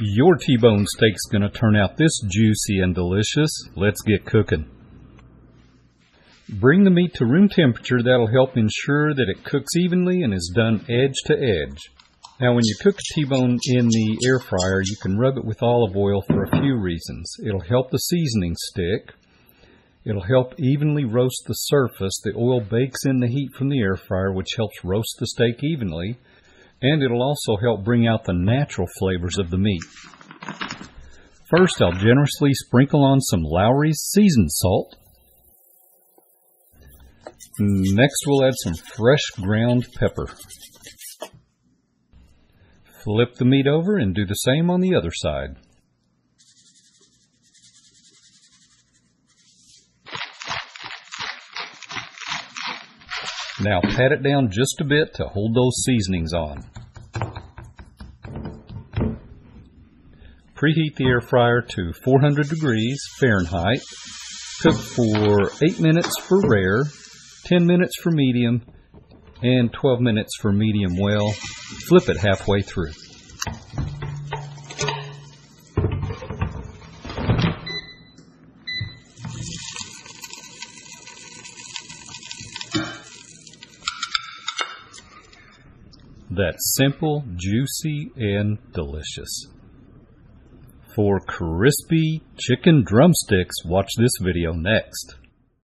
Your T-bone steak's going to turn out this juicy and delicious. Let's get cooking. Bring the meat to room temperature. That'll help ensure that it cooks evenly and is done edge to edge. Now when you cook a T-bone in the air fryer, you can rub it with olive oil for a few reasons. It'll help the seasoning stick. It'll help evenly roast the surface. The oil bakes in the heat from the air fryer, which helps roast the steak evenly. And it'll also help bring out the natural flavors of the meat. First, I'll generously sprinkle on some Lowry's seasoned salt. Next, we'll add some fresh ground pepper. Flip the meat over and do the same on the other side. Now pat it down just a bit to hold those seasonings on. Preheat the air fryer to 400 degrees Fahrenheit. Cook for 8 minutes for rare, 10 minutes for medium, and 12 minutes for medium well. Flip it halfway through. That's simple, juicy, and delicious. For crispy chicken drumsticks, watch this video next.